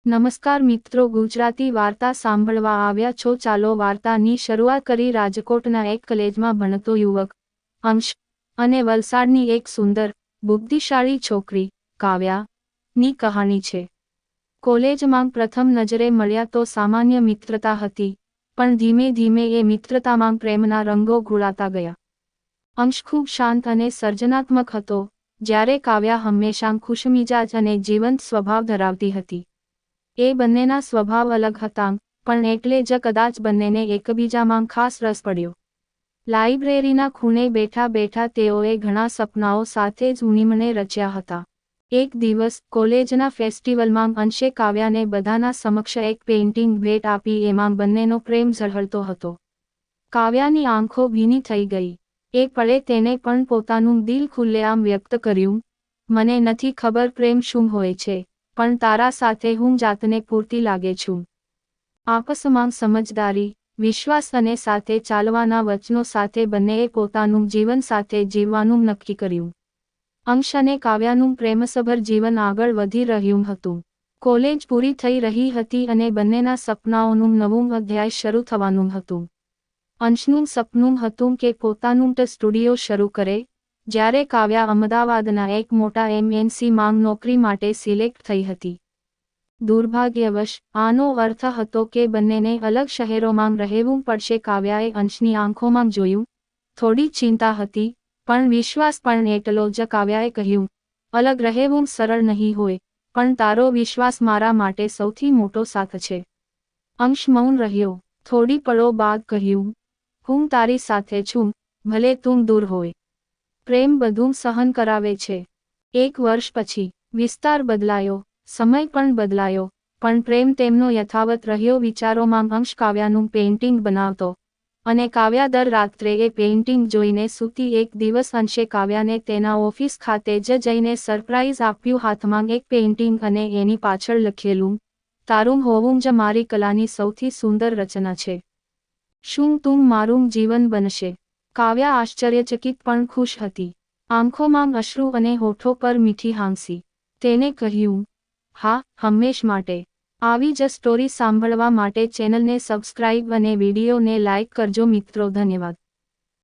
નમસ્કાર મિત્રો, ગુજરાતી વાર્તા સાંભળવા આવ્યા છો। ચાલો વાર્તાની શરૂઆત કરી। રાજકોટના એક કોલેજમાં ભણતો યુવક અંશ અને વલસાડની એક સુંદર બુદ્ધિશાળી છોકરી કાવ્યાની કહાની છે। કોલેજમાં પ્રથમ નજરે મળ્યા તો સામાન્ય મિત્રતા હતી, પણ ધીમે ધીમે એ મિત્રતામાં પ્રેમના રંગો ઘુલાતા ગયા। અંશ ખૂબ શાંત અને સર્જનાત્મક હતો, જ્યારે કાવ્યા હંમેશા ખુશમિજાજ અને જીવંત સ્વભાવ ધરાવતી હતી। એ બંનેના સ્વભાવ અલગ હતા, પણ એટલે જ કદાચ બંનેને એકબીજામાં ખાસ રસ પડ્યો। લાઇબ્રેરીના ખૂણે બેઠા બેઠા તેઓએ ઘણા સપનાઓ સાથે જ ઊંડીમણે રચ્યા હતા। એક દિવસ કોલેજના ફેસ્ટિવલમાં અંશે કાવ્યાને બધાના સમક્ષ એક પેઇન્ટિંગ ભેટ આપી। એમાં બંનેનો પ્રેમ ઝળહળતો હતો। કાવ્યાની આંખો ભીની થઈ ગઈ। એ પળે તેણે પણ પોતાનું દિલ ખુલ્લેઆમ વ્યક્ત કર્યું, મને નથી ખબર પ્રેમ શું હોય છે, પણ તારા સાથે હું જાતને પૂરતી લાગે છું। આપસમાં સમજદારી, વિશ્વાસ અને સાથે ચાલવાના વચનો સાથે બંનેએ પોતાનું જીવન સાથે જીવવાનું નક્કી કર્યું। અંશ અને કાવ્યાનું પ્રેમસભર જીવન આગળ વધી રહ્યું હતું। કોલેજ પૂરી થઈ રહી હતી અને બંનેના સપનાઓનું નવું અધ્યાય શરૂ થવાનું હતું। અંશનું સપનું હતું કે પોતાનું સ્ટુડિયો શરૂ કરે, જ્યારે કાવ્યા અમદાવાદના એક મોટા MNC માં નોકરી માટે સિલેક્ટ થઈ હતી। દુર્ભાગ્યવશ આનો અર્થ હતો કે બંનેને અલગ શહેરોમાં રહેવું પડશે। કાવ્યાએ અંશની આંખોમાં જોયું, થોડી ચિંતા હતી, પણ વિશ્વાસ પણ એટલો જ। કાવ્યાએ કહ્યું, અલગ રહેવું સરળ નહીં હોય, પણ તારો વિશ્વાસ મારા માટે સૌથી મોટો સાથ છે। અંશ મૌન રહ્યો, થોડી પળો બાદ કહ્યું, હું તારી સાથે છું, ભલે તું દૂર હોય। પ્રેમ બધું સહન કરાવે છે। એક વર્ષ પછી વિસ્તાર બદલાયો, સમય પણ બદલાયો, પણ પ્રેમ તેમનો યથાવત રહ્યો। વિચારોમાં અંશ કાવ્યાનું પેઇન્ટિંગ બનાવતો, અને કાવ્યા દર રાત્રે એ પેઇન્ટિંગ જોઈને સૂતી। એક દિવસ અંશે કાવ્યાને તેના ઓફિસ ખાતે જ જઈને સરપ્રાઇઝ આપ્યું। હાથમાં એક પેઇન્ટિંગ અને એની પાછળ લખેલું, તારું હોવું જ મારી કલાની સૌથી સુંદર રચના છે। શું તું મારું જીવન બનશે? કાવ્યા આશ્ચર્યચકિત પણ ખુશ હતી। આંખોમાં અશ્રુ અને હોઠો પર મીઠી હાંસી। તેને કહ્યું, હા, હંમેશ માટે। આવી જ સ્ટોરી સાંભળવા માટે ચેનલને સબસ્ક્રાઇબ અને વિડીયોને લાઇક કરજો મિત્રો। ધન્યવાદ।